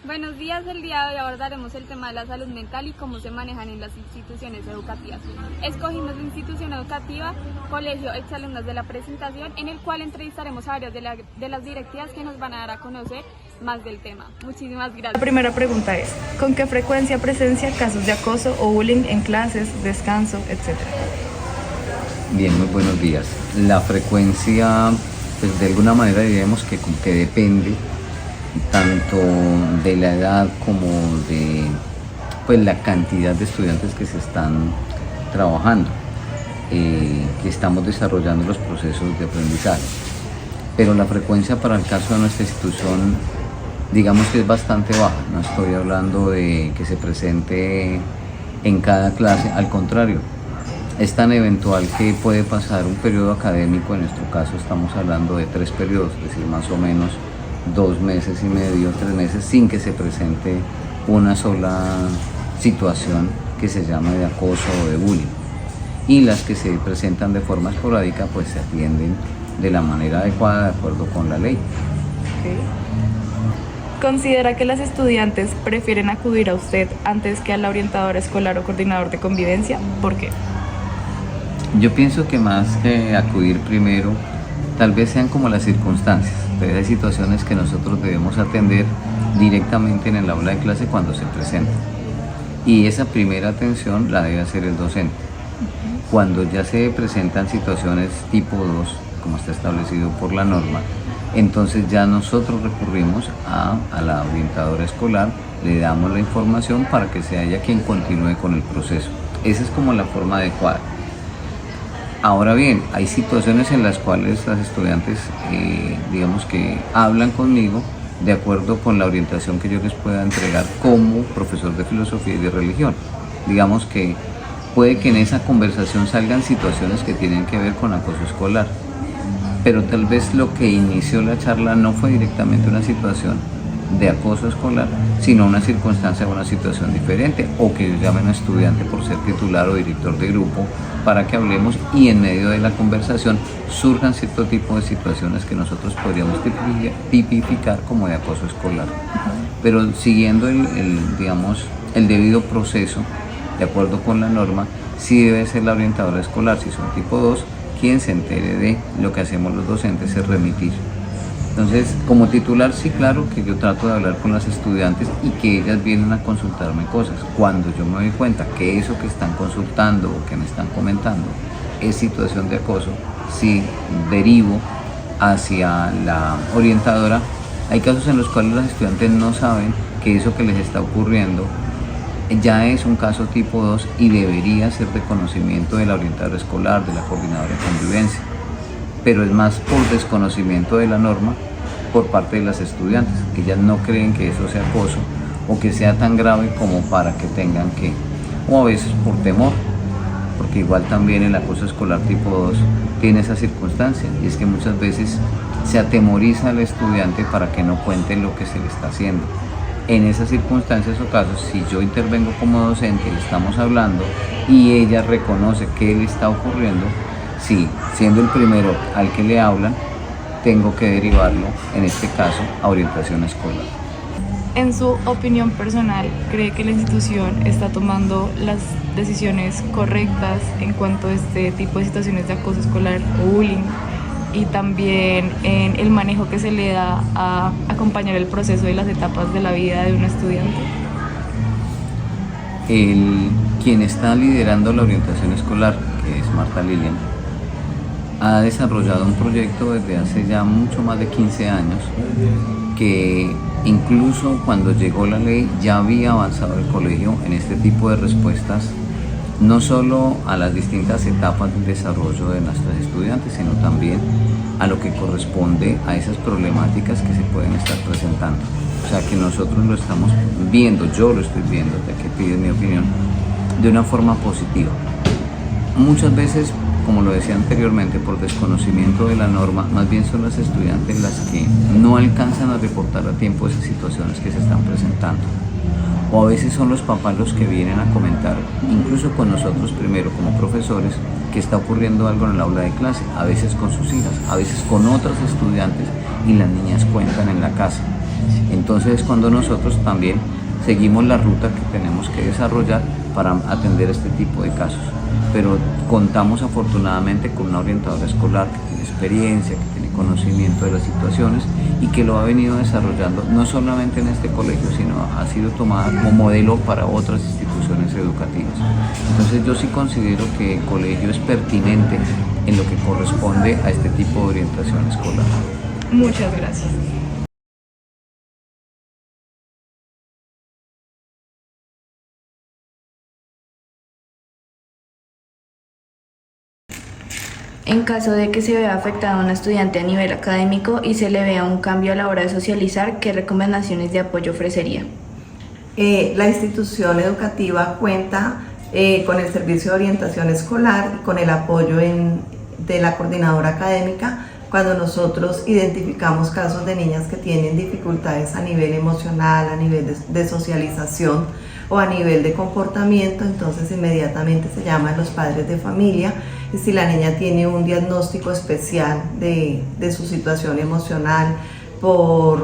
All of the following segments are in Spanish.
Buenos días, el día de hoy abordaremos el tema de la salud mental y cómo se manejan en las instituciones educativas. Escogimos la institución educativa Colegio Exalumnas de la Presentación, en el cual entrevistaremos a varias de las directivas que nos van a dar a conocer más del tema. Muchísimas gracias. La primera pregunta es, ¿con qué frecuencia presencia casos de acoso o bullying en clases, descanso, etcétera? Bien, muy buenos días. La frecuencia, pues de alguna manera diríamos que depende tanto de la edad como de la cantidad de estudiantes que se están trabajando, que estamos desarrollando los procesos de aprendizaje. Pero la frecuencia para el caso de nuestra institución, digamos que es bastante baja. No estoy hablando de que se presente en cada clase, al contrario. Es tan eventual que puede pasar un periodo académico, en nuestro caso estamos hablando de 3 periodos, es decir, más o menos 2 meses y medio, 3 meses, sin que se presente una sola situación que se llame de acoso o de bullying. Y las que se presentan de forma esporádica, pues se atienden de la manera adecuada, de acuerdo con la ley. ¿Considera que las estudiantes prefieren acudir a usted antes que a la orientadora escolar o coordinador de convivencia? ¿Por qué? Yo pienso que más que acudir primero, tal vez sean como las circunstancias. Pero hay situaciones que nosotros debemos atender directamente en el aula de clase cuando se presentan. Y esa primera atención la debe hacer el docente. Cuando ya se presentan situaciones tipo 2, como está establecido por la norma, entonces ya nosotros recurrimos a la orientadora escolar, le damos la información para que sea ella quien continúe con el proceso. Esa es como la forma adecuada. Ahora bien, hay situaciones en las cuales las estudiantes, digamos que hablan conmigo de acuerdo con la orientación que yo les pueda entregar como profesor de filosofía y de religión. Digamos que puede que en esa conversación salgan situaciones que tienen que ver con acoso escolar, pero tal vez lo que inició la charla no fue directamente una situación de acoso escolar, sino una circunstancia o una situación diferente, o que yo llame a un estudiante por ser titular o director de grupo para que hablemos y en medio de la conversación surjan cierto tipo de situaciones que nosotros podríamos tipificar como de acoso escolar. Pero siguiendo el debido proceso, de acuerdo con la norma, sí debe ser la orientadora escolar, si son tipo 2, quien se entere de lo que hacemos los docentes es remitir. Entonces, como titular, sí, claro que yo trato de hablar con las estudiantes y que ellas vienen a consultarme cosas. Cuando yo me doy cuenta que eso que están consultando o que me están comentando es situación de acoso, sí derivo hacia la orientadora. Hay casos en los cuales los estudiantes no saben que eso que les está ocurriendo ya es un caso tipo 2 y debería ser de conocimiento de la orientadora escolar, de la coordinadora de convivencia. Pero es más por desconocimiento de la norma por parte de las estudiantes. Ellas no creen que eso sea acoso o que sea tan grave como para que tengan que, o a veces por temor, porque igual también el acoso escolar tipo 2 tiene esa circunstancia, y es que muchas veces se atemoriza al estudiante para que no cuente lo que se le está haciendo. En esas circunstancias o casos, si yo intervengo como docente y estamos hablando y ella reconoce qué le está ocurriendo, sí, siendo el primero al que le hablan, tengo que derivarlo, en este caso, a orientación escolar. En su opinión personal, ¿cree que la institución está tomando las decisiones correctas en cuanto a este tipo de situaciones de acoso escolar o bullying? Y también en el manejo que se le da a acompañar el proceso y las etapas de la vida de un estudiante. Quien está liderando la orientación escolar, que es Marta Lilian, ha desarrollado un proyecto desde hace ya mucho más de 15 años, que incluso cuando llegó la ley ya había avanzado el colegio en este tipo de respuestas, no solo a las distintas etapas del desarrollo de nuestros estudiantes, sino también a lo que corresponde a esas problemáticas que se pueden estar presentando. O sea que nosotros lo estamos viendo, yo lo estoy viendo, ya que pides mi opinión, de una forma positiva. Muchas veces, como lo decía anteriormente, por desconocimiento de la norma, más bien son las estudiantes las que no alcanzan a reportar a tiempo esas situaciones que se están presentando. O a veces son los papás los que vienen a comentar, incluso con nosotros primero como profesores, que está ocurriendo algo en el aula de clase, a veces con sus hijas, a veces con otros estudiantes, y las niñas cuentan en la casa. Entonces, cuando nosotros también seguimos la ruta que tenemos que desarrollar para atender este tipo de casos. Pero contamos afortunadamente con una orientadora escolar que tiene experiencia, que tiene conocimiento de las situaciones y que lo ha venido desarrollando no solamente en este colegio, sino ha sido tomada como modelo para otras instituciones educativas. Entonces yo sí considero que el colegio es pertinente en lo que corresponde a este tipo de orientación escolar. Muchas gracias. En caso de que se vea afectado a un estudiante a nivel académico y se le vea un cambio a la hora de socializar, ¿qué recomendaciones de apoyo ofrecería? La institución educativa cuenta con el servicio de orientación escolar y con el apoyo de la coordinadora académica cuando nosotros identificamos casos de niñas que tienen dificultades a nivel emocional, a nivel de socialización o a nivel de comportamiento. Entonces inmediatamente se llaman los padres de familia y si la niña tiene un diagnóstico especial de su situación emocional por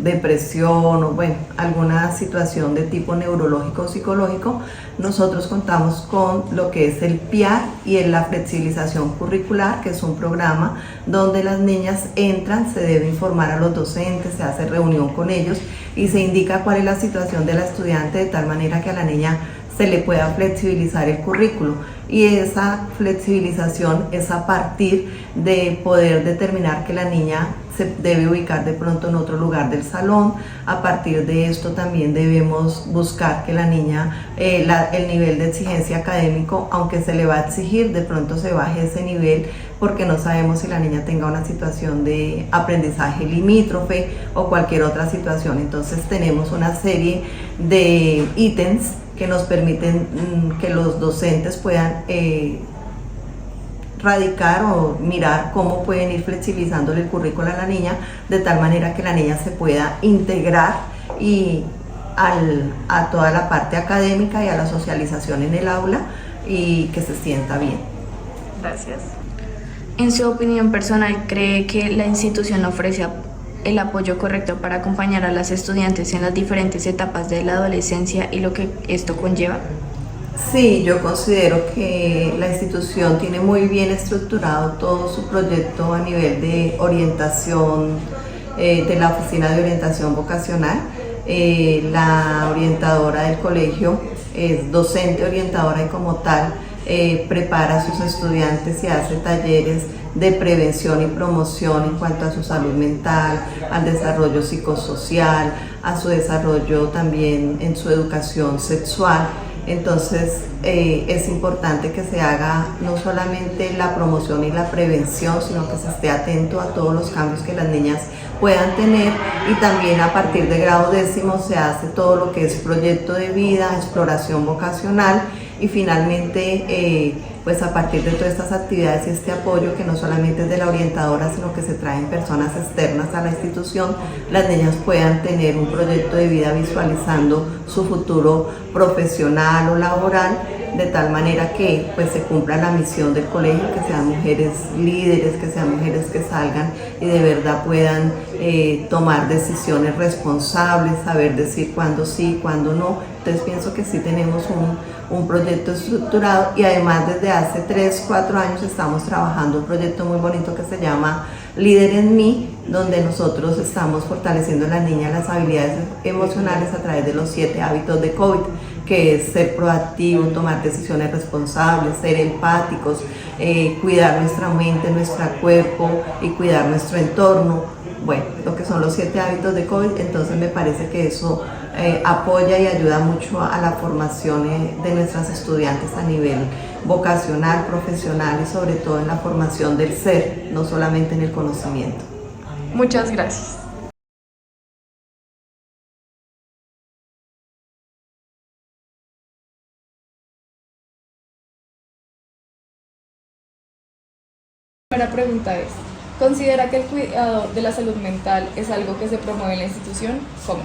depresión o bueno, alguna situación de tipo neurológico o psicológico, nosotros contamos con lo que es el PIAR y la flexibilización curricular, que es un programa donde las niñas entran, se debe informar a los docentes, se hace reunión con ellos y se indica cuál es la situación de la estudiante de tal manera que a la niña se le pueda flexibilizar el currículo, y esa flexibilización es a partir de poder determinar que la niña se debe ubicar de pronto en otro lugar del salón. A partir de esto también debemos buscar que la niña, el nivel de exigencia académico, aunque se le va a exigir, de pronto se baje ese nivel porque no sabemos si la niña tenga una situación de aprendizaje limítrofe o cualquier otra situación. Entonces tenemos una serie de ítems que nos permiten que los docentes puedan radicar o mirar cómo pueden ir flexibilizándole el currículo a la niña de tal manera que la niña se pueda integrar a toda la parte académica y a la socialización en el aula y que se sienta bien. Gracias. En su opinión personal, ¿cree que la institución ofrece el apoyo correcto para acompañar a las estudiantes en las diferentes etapas de la adolescencia y lo que esto conlleva? Sí, yo considero que la institución tiene muy bien estructurado todo su proyecto a nivel de orientación de la Oficina de Orientación Vocacional. La orientadora del colegio es docente orientadora y como tal prepara a sus estudiantes y hace talleres de prevención y promoción en cuanto a su salud mental, al desarrollo psicosocial, a su desarrollo también en su educación sexual. Entonces es importante que se haga no solamente la promoción y la prevención, sino que se esté atento a todos los cambios que las niñas puedan tener, y también a partir de grado 10º se hace todo lo que es proyecto de vida, exploración vocacional y finalmente pues a partir de todas estas actividades y este apoyo que no solamente es de la orientadora sino que se traen personas externas a la institución, las niñas puedan tener un proyecto de vida visualizando su futuro profesional o laboral, de tal manera que pues se cumpla la misión del colegio, que sean mujeres líderes, que sean mujeres que salgan y de verdad puedan tomar decisiones responsables, saber decir cuándo sí, cuándo no. Entonces pienso que sí tenemos un proyecto estructurado y además desde hace 3-4 años estamos trabajando un proyecto muy bonito que se llama Líder en Mí, donde nosotros estamos fortaleciendo en las niñas las habilidades emocionales a través de los 7 hábitos de COVID, que es ser proactivo, tomar decisiones responsables, ser empáticos, cuidar nuestra mente, nuestro cuerpo y cuidar nuestro entorno. Bueno, lo que son los 7 hábitos de COVID, entonces me parece que eso apoya y ayuda mucho a la formación de nuestras estudiantes a nivel vocacional, profesional y sobre todo en la formación del ser, no solamente en el conocimiento. Muchas gracias. La primera pregunta es, ¿considera que el cuidado de la salud mental es algo que se promueve en la institución? ¿Cómo?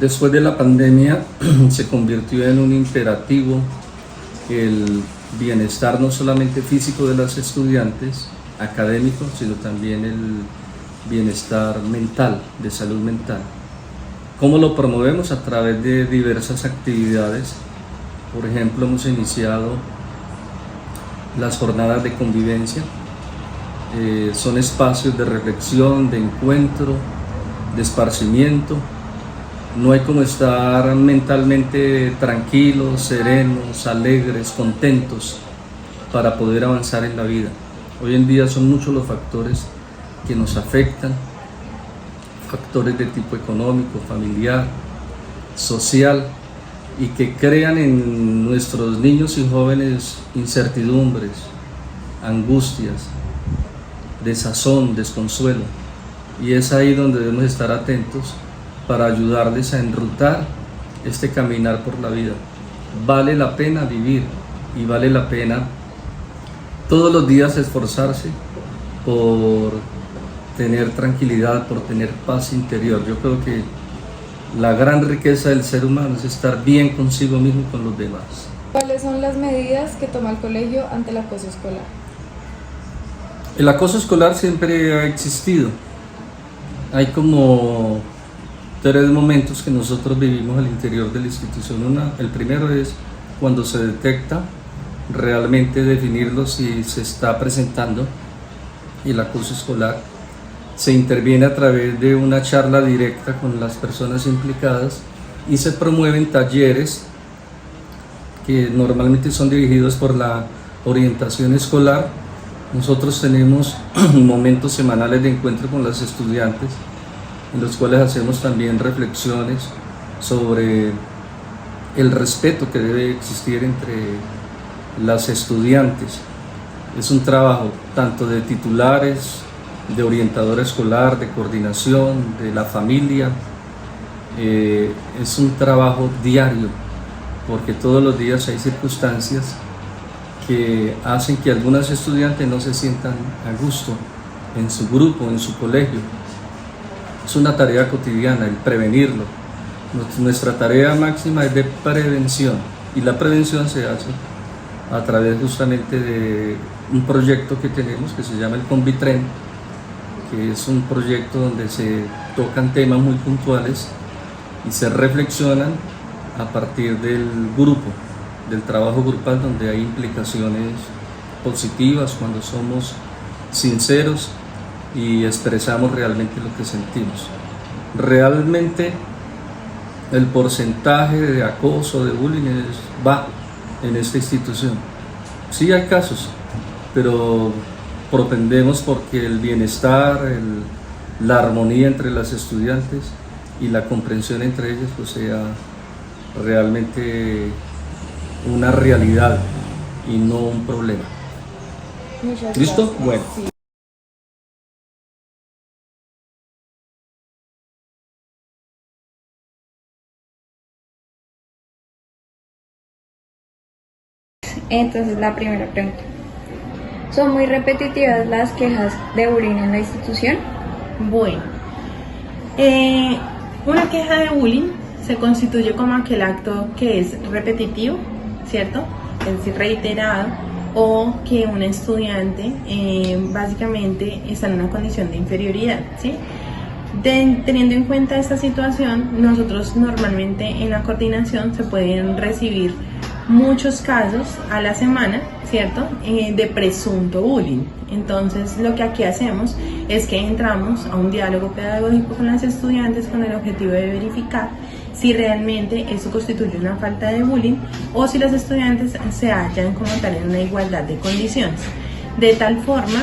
Después de la pandemia se convirtió en un imperativo el bienestar no solamente físico de las estudiantes, académico, sino también el bienestar mental, de salud mental. ¿Cómo lo promovemos? A través de diversas actividades. Por ejemplo, hemos iniciado las jornadas de convivencia. Son espacios de reflexión, de encuentro, de esparcimiento. No hay como estar mentalmente tranquilos, serenos, alegres, contentos para poder avanzar en la vida. Hoy en día son muchos los factores que nos afectan, factores de tipo económico, familiar, social, y que crean en nuestros niños y jóvenes incertidumbres, angustias, desazón, desconsuelo. Y es ahí donde debemos estar atentos para ayudarles a enrutar este caminar por la vida. Vale la pena vivir y vale la pena todos los días esforzarse por tener tranquilidad, por tener paz interior. Yo creo que la gran riqueza del ser humano es estar bien consigo mismo y con los demás. ¿Cuáles son las medidas que toma el colegio ante el acoso escolar? El acoso escolar siempre ha existido. Hay como 3 momentos que nosotros vivimos al interior de la institución. El primero es cuando se detecta, realmente definirlo si se está presentando el acoso escolar. Se interviene a través de una charla directa con las personas implicadas y se promueven talleres que normalmente son dirigidos por la orientación escolar. Nosotros tenemos momentos semanales de encuentro con los estudiantes, en los cuales hacemos también reflexiones sobre el respeto que debe existir entre las estudiantes. Es un trabajo tanto de titulares, de orientador escolar, de coordinación, de la familia. Es un trabajo diario, porque todos los días hay circunstancias que hacen que algunos estudiantes no se sientan a gusto en su grupo, en su colegio. Es una tarea cotidiana el prevenirlo. Nuestra tarea máxima es de prevención, y la prevención se hace a través justamente de un proyecto que tenemos que se llama el Convitren, que es un proyecto donde se tocan temas muy puntuales y se reflexionan a partir del grupo, del trabajo grupal, donde hay implicaciones positivas cuando somos sinceros y expresamos realmente lo que sentimos. Realmente el porcentaje de acoso, de bullying es bajo en esta institución. Sí hay casos, pero propendemos porque el bienestar, la armonía entre las estudiantes y la comprensión entre ellas pues sea realmente una realidad y no un problema. Muchas ¿Listo? gracias. Bueno. Sí. Entonces, la primera pregunta. ¿Son muy repetitivas las quejas de bullying en la institución? Bueno, una queja de bullying se constituye como aquel acto que es repetitivo, ¿cierto? Es decir, reiterado, o que un estudiante básicamente está en una condición de inferioridad, ¿sí? Teniendo en cuenta esta situación, nosotros normalmente en la coordinación se pueden recibir muchos casos a la semana, ¿cierto? De presunto bullying. Entonces, lo que aquí hacemos es que entramos a un diálogo pedagógico con las estudiantes con el objetivo de verificar si realmente eso constituye una falta de bullying o si los estudiantes se hallan como tal en una igualdad de condiciones. De tal forma,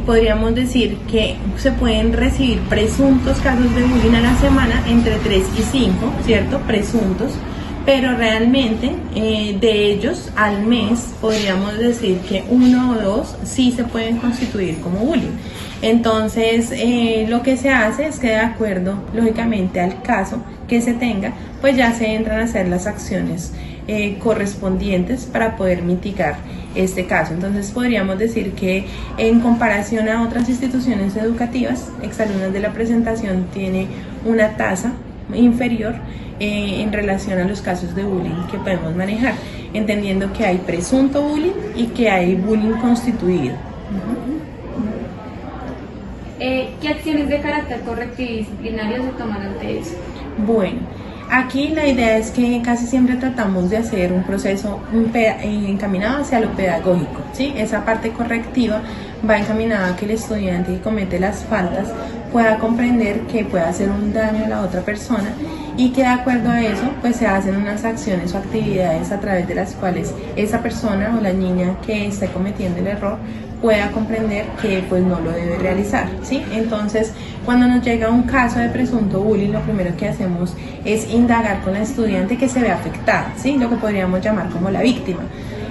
podríamos decir que se pueden recibir presuntos casos de bullying a la semana entre 3 y 5, ¿cierto? Presuntos. Pero realmente de ellos al mes podríamos decir que 1 o 2 sí se pueden constituir como bullying. Entonces lo que se hace es que de acuerdo lógicamente al caso que se tenga, pues ya se entran a hacer las acciones correspondientes para poder mitigar este caso. Entonces podríamos decir que en comparación a otras instituciones educativas, Exalumnas de la Presentación tiene una tasa inferior en relación a los casos de bullying que podemos manejar, entendiendo que hay presunto bullying y que hay bullying constituido. ¿Qué acciones de carácter correctivo y disciplinario se toman ante eso? Bueno, aquí la idea es que casi siempre tratamos de hacer un proceso encaminado hacia lo pedagógico, ¿sí? Esa parte correctiva va encaminada a que el estudiante que comete las faltas pueda comprender que puede hacer un daño a la otra persona y que de acuerdo a eso pues se hacen unas acciones o actividades a través de las cuales esa persona o la niña que esté cometiendo el error pueda comprender que pues no lo debe realizar, ¿sí? Entonces, cuando nos llega un caso de presunto bullying, lo primero que hacemos es indagar con la estudiante que se ve afectada, ¿sí? Lo que podríamos llamar como la víctima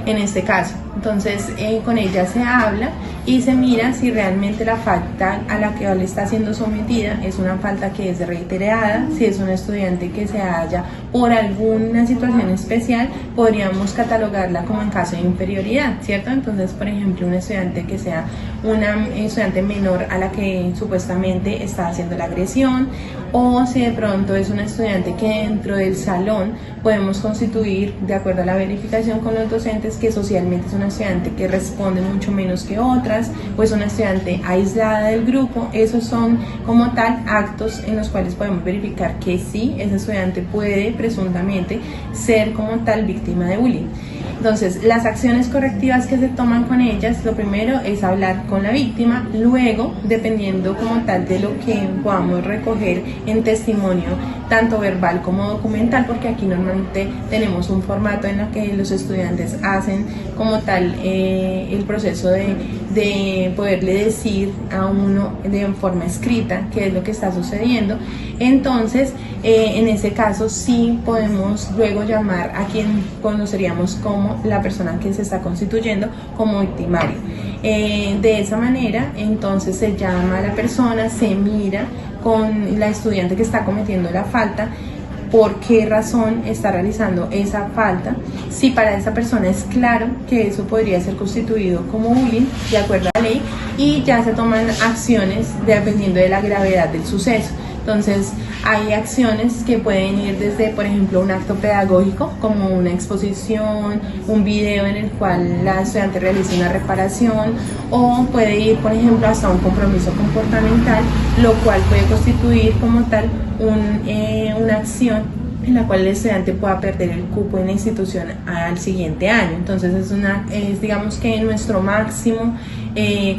en este caso. Entonces, con ella se habla y se mira si realmente la falta a la que le está siendo sometida es una falta que es reiterada, si es un estudiante que se halla por alguna situación especial, podríamos catalogarla como en caso de inferioridad, ¿cierto? Entonces, por ejemplo, un estudiante que sea una estudiante menor a la que supuestamente está haciendo la agresión, o si de pronto es un estudiante que dentro del salón podemos constituir, de acuerdo a la verificación con los docentes, que socialmente es una estudiante que responde mucho menos que otras, o es una estudiante aislada del grupo. Esos son como tal actos en los cuales podemos verificar que sí, ese estudiante puede presuntamente ser como tal víctima de bullying. Entonces, las acciones correctivas que se toman con ellas, lo primero es hablar con la víctima, luego, dependiendo como tal de lo que podamos recoger en testimonio, tanto verbal como documental, porque aquí normalmente tenemos un formato en el que los estudiantes hacen como tal el proceso de poderle decir a uno de forma escrita qué es lo que está sucediendo. Entonces, en ese caso sí podemos luego llamar a quien conoceríamos como la persona que se está constituyendo como victimario. De esa manera, entonces se llama a la persona, se mira con la estudiante que está cometiendo la falta, por qué razón está realizando esa falta, si para esa persona es claro que eso podría ser constituido como bullying de acuerdo a la ley, y ya se toman acciones dependiendo de la gravedad del suceso. Entonces, hay acciones que pueden ir desde, por ejemplo, un acto pedagógico, como una exposición, un video en el cual la estudiante realiza una reparación, o puede ir, por ejemplo, hasta un compromiso comportamental, lo cual puede constituir como tal una acción en la cual el estudiante pueda perder el cupo en la institución al siguiente año. Entonces, es digamos que nuestro máximo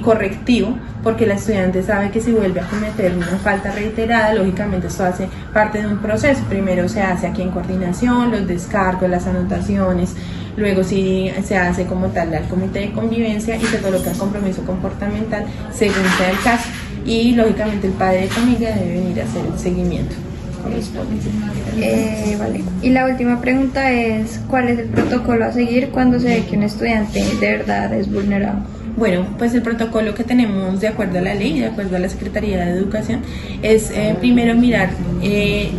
correctivo, porque la estudiante sabe que si vuelve a cometer una falta reiterada, lógicamente esto hace parte de un proceso. Primero se hace aquí en coordinación, los descargos, las anotaciones, luego sí se hace como tal al comité de convivencia y se coloca el compromiso comportamental según sea el caso, y lógicamente el padre de familia debe venir a hacer el seguimiento correspondiente. Vale. Y la última pregunta es, ¿cuál es el protocolo a seguir cuando se ve que un estudiante de verdad es vulnerado? Bueno, pues el protocolo que tenemos de acuerdo a la ley, de acuerdo a la Secretaría de Educación, es primero mirar qué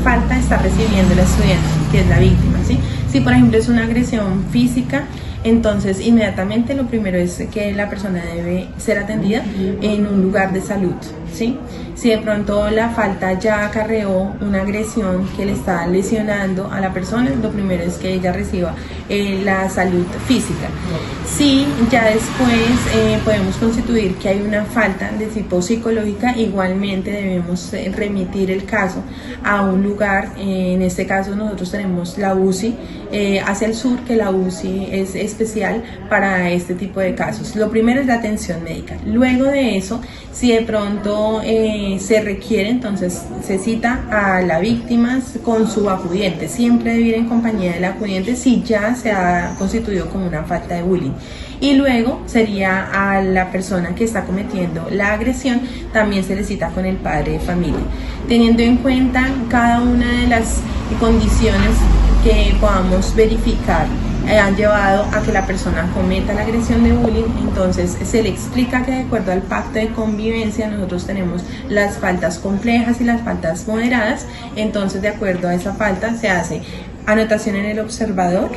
falta está recibiendo la estudiante, que es la víctima, ¿sí? Si por ejemplo es una agresión física, entonces inmediatamente lo primero es que la persona debe ser atendida en un lugar de salud, ¿sí? Si de pronto la falta ya acarreó una agresión que le está lesionando a la persona, lo primero es que ella reciba la salud física. Si ya después podemos constituir que hay una falta de tipo psicológica, igualmente debemos remitir el caso a un lugar. En este caso nosotros tenemos la UCI hacia el sur, que la UCI es especial para este tipo de casos. Lo primero es la atención médica. Luego de eso, si de pronto se requiere, entonces se cita a la víctima con su acudiente. Siempre debe ir en compañía del acudiente si ya se ha constituido como una falta de bullying. Y luego sería a la persona que está cometiendo la agresión, también se le cita con el padre de familia. Teniendo en cuenta cada una de las condiciones que podamos verificar han llevado a que la persona cometa la agresión de bullying, entonces se le explica que de acuerdo al pacto de convivencia nosotros tenemos las faltas complejas y las faltas moderadas. Entonces, de acuerdo a esa falta se hace anotación en el observador,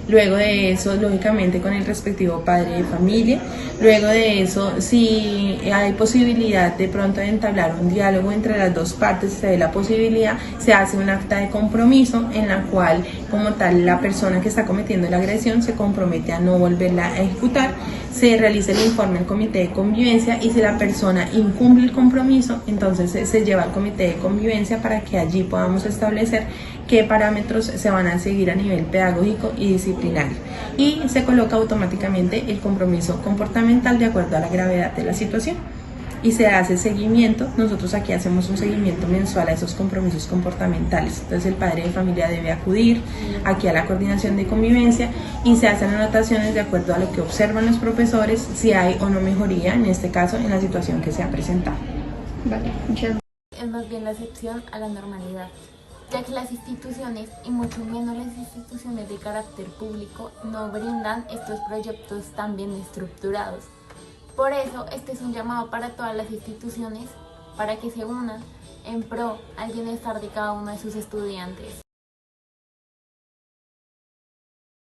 Luego de eso, lógicamente, con el respectivo padre de familia. Luego de eso, si hay posibilidad de pronto de entablar un diálogo entre las dos partes, se dé la posibilidad, se hace un acta de compromiso en la cual, como tal, la persona que está cometiendo la agresión se compromete a no volverla a ejecutar. Se realiza el informe al comité de convivencia y si la persona incumple el compromiso, entonces se lleva al comité de convivencia para que allí podamos establecer qué parámetros se van a seguir a nivel pedagógico y disciplinario. Y se coloca automáticamente el compromiso comportamental de acuerdo a la gravedad de la situación. Y se hace seguimiento. Nosotros aquí hacemos un seguimiento mensual a esos compromisos comportamentales. Entonces el padre de familia debe acudir aquí a la coordinación de convivencia y se hacen anotaciones de acuerdo a lo que observan los profesores, si hay o no mejoría, en este caso, en la situación que se ha presentado. Vale, muchas gracias. Es más bien la excepción a la normalidad, ya que las instituciones, y mucho menos las instituciones de carácter público, no brindan estos proyectos tan bien estructurados. Por eso, este es un llamado para todas las instituciones para que se unan en pro al bienestar de cada uno de sus estudiantes.